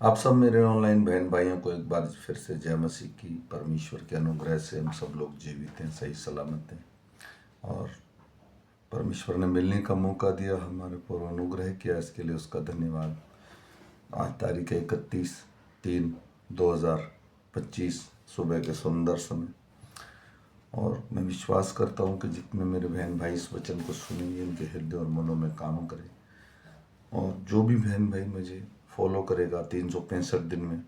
आप सब मेरे ऑनलाइन बहन भाइयों को एक बार फिर से जय मसीह की। परमेश्वर के अनुग्रह से हम सब लोग जीवित हैं, सही सलामत हैं और परमेश्वर ने मिलने का मौका दिया, हमारे पर अनुग्रह किया, इसके लिए उसका धन्यवाद। आज तारीख है 31/3/2025 सुबह के सुंदर समय, और मैं विश्वास करता हूँ कि जितने मेरे बहन भाई इस वचन को सुनेंगे उनके हृदय और मनों में काम करे। और जो भी बहन भाई मुझे फॉलो करेगा 365 दिन में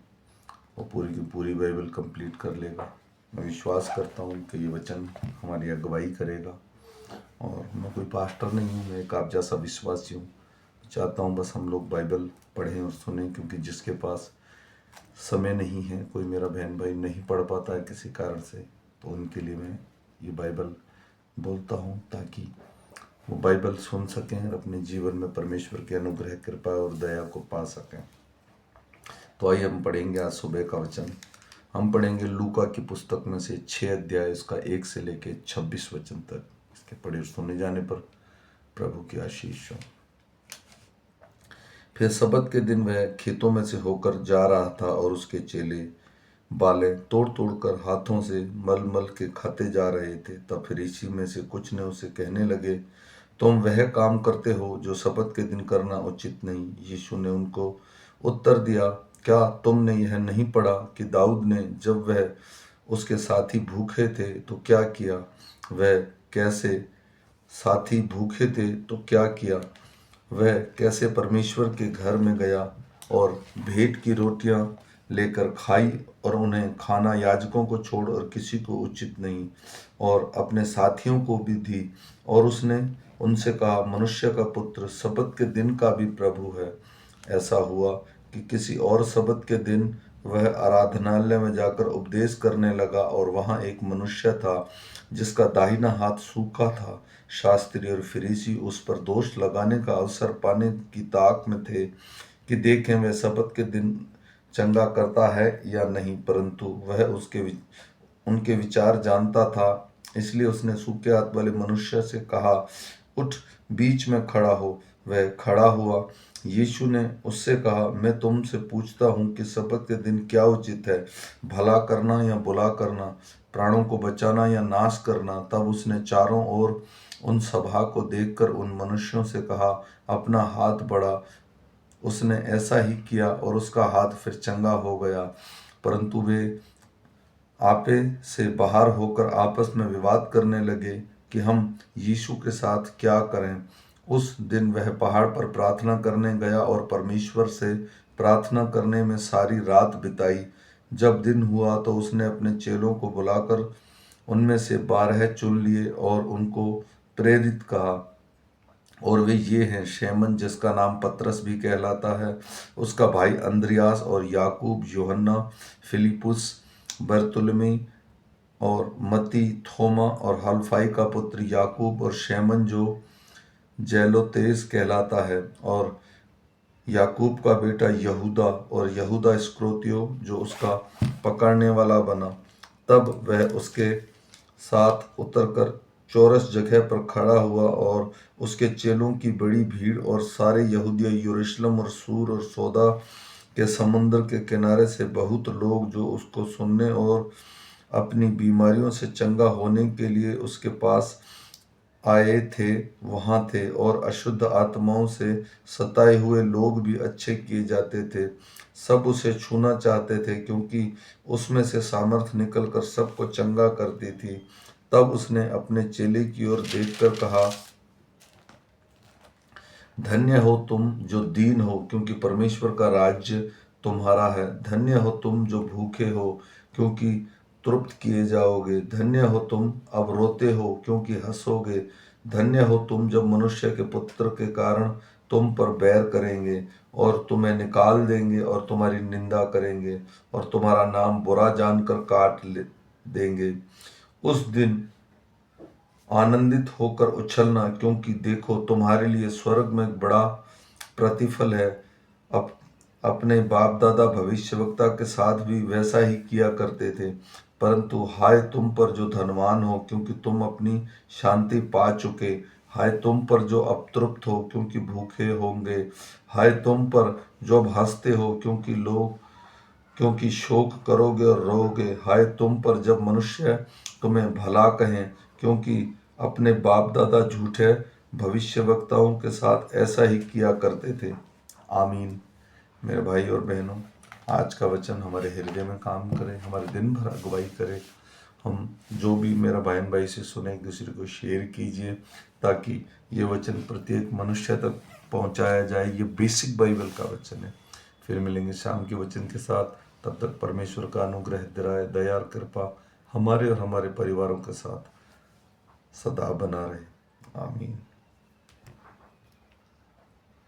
वो पूरी की पूरी बाइबल कंप्लीट कर लेगा। मैं विश्वास करता हूँ कि ये वचन हमारी अगुवाई करेगा। और मैं कोई पास्टर नहीं हूँ, मैं एक आप जैसा विश्वासी हूँ। चाहता हूँ बस हम लोग बाइबल पढ़ें और सुनें, क्योंकि जिसके पास समय नहीं है, कोई मेरा बहन भाई नहीं पढ़ पाता है किसी कारण से, तो उनके लिए मैं ये बाइबल बोलता हूँ ताकि वो बाइबल सुन सकें और अपने जीवन में परमेश्वर के अनुग्रह, कृपा और दया को पा सकें। तो आइए हम पढ़ेंगे आज सुबह का वचन। हम पढ़ेंगे लूका की पुस्तक में से 6 अध्याय, इसका 1 से लेके 26 वचन तक। इसके पढ़े सुने जाने पर प्रभु की आशीष हो। फिर सबत के दिन वह खेतों में से होकर जा रहा था और उसके चेले बालें तोड़ तोड़ कर हाथों से मल मल के खाते जा रहे थे। तब फरीसी में से कुछ ने उसे कहने लगे, तुम वह काम करते हो जो सबत के दिन करना उचित नहीं। यीशु ने उनको उत्तर दिया, क्या तुमने यह नहीं पढ़ा कि दाऊद ने जब वह उसके साथी भूखे थे तो क्या किया? वह कैसे साथी भूखे थे तो क्या किया? वह कैसे परमेश्वर के घर में गया और भेंट की रोटियां लेकर खाई, और उन्हें खाना याजकों को छोड़ और किसी को उचित नहीं, और अपने साथियों को भी दी। और उसने उनसे कहा, मनुष्य का पुत्र सबत के दिन का भी प्रभु है। ऐसा हुआ कि किसी और सबत के दिन वह आराधनालय में जाकर उपदेश करने लगा, और वहां एक मनुष्य था जिसका दाहिना हाथ सूखा था। शास्त्री और फरीसी उस पर दोष लगाने का अवसर पाने की ताक में थे कि देखें वह सबत के दिन चंगा करता है या नहीं, परंतु वह उनके विचार जानता था। इसलिए उसने सूखे हाथ वाले मनुष्य से कहा, उठ, बीच में खड़ा हो। वह खड़ा हुआ। यीशु ने उससे कहा, मैं तुमसे पूछता हूँ कि सबत के दिन क्या उचित है, भला करना या बुरा करना, प्राणों को बचाना या नाश करना? तब उसने चारों ओर उन सभा को देखकर उन मनुष्यों से कहा, अपना हाथ बढ़ा। उसने ऐसा ही किया और उसका हाथ फिर चंगा हो गया। परंतु वे आपे से बाहर होकर आपस में विवाद करने लगे कि हम यीशु के साथ क्या करें। उस दिन वह पहाड़ पर प्रार्थना करने गया और परमेश्वर से प्रार्थना करने में सारी रात बिताई। जब दिन हुआ तो उसने अपने चेलों को बुलाकर उनमें से 12 चुन लिए और उनको प्रेरित कहा। और वे ये हैं, शैमन जिसका नाम पतरस भी कहलाता है, उसका भाई अंद्रियास, और याकूब, यूहन्ना, फिलिपुस, बरतुलमी और मती, थोमा और हल्फाई का पुत्र याकूब, और शैमन जो जेलोतेस कहलाता है, और याकूब का बेटा यहूदा, और यहूदा इस्करियोती जो उसका पकड़ने वाला बना। तब वह उसके साथ उतरकर चौरस जगह पर खड़ा हुआ, और उसके चेलों की बड़ी भीड़ और सारे यहूदिया, यरूशलेम और सूर और सौदा के समुद्र के किनारे से बहुत लोग जो उसको सुनने और अपनी बीमारियों से चंगा होने के लिए उसके पास आए थे वहां थे। और अशुद्ध आत्माओं से सताए हुए लोग भी अच्छे किए जाते थे। सब उसे छूना चाहते थे, क्योंकि उसमें से सामर्थ्य निकलकर सबको चंगा करती थी। तब उसने अपने चेले की ओर देखकर कहा, धन्य हो तुम जो दीन हो, क्योंकि परमेश्वर का राज्य तुम्हारा है। धन्य हो तुम जो भूखे हो, क्योंकि तृप्त किए जाओगे। धन्य हो तुम अब रोते हो, क्योंकि हंसोगे। धन्य हो तुम जब मनुष्य के पुत्र के कारण तुम पर बैर करेंगे और तुम्हें निकाल देंगे और तुम्हारी निंदा करेंगे और तुम्हारा नाम बुरा जानकर काट देंगे। उस दिन आनंदित होकर उछलना, क्योंकि देखो तुम्हारे लिए स्वर्ग में एक बड़ा प्रतिफल है। अप अपने बाप दादा भविष्यवक्ता के साथ भी वैसा ही किया करते थे। परंतु हाय तुम पर जो धनवान हो, क्योंकि तुम अपनी शांति पा चुके। हाय तुम पर जो अब तृप्त हो क्योंकि भूखे होंगे, हाय तुम पर जो अब हंसते हो क्योंकि शोक करोगे और रोओगे, हाय तुम पर जब मनुष्य तुम्हें भला कहें क्योंकि अपने बाप दादा झूठे भविष्यवक्ताओं के साथ ऐसा ही किया करते थे। आमीन। मेरे भाई और बहनों, आज का वचन हमारे हृदय में काम करे, हमारे दिन भर अगुवाई करे। हम जो भी मेरा बहन भाई से सुने एक दूसरे को शेयर कीजिए ताकि ये वचन प्रत्येक मनुष्य तक पहुंचाया जाए। ये बेसिक बाइबल का वचन है। फिर मिलेंगे शाम के वचन के साथ। तब तक परमेश्वर का अनुग्रह दया और कृपा हमारे और हमारे परिवारों के साथ सदा बना रहे। आमीन।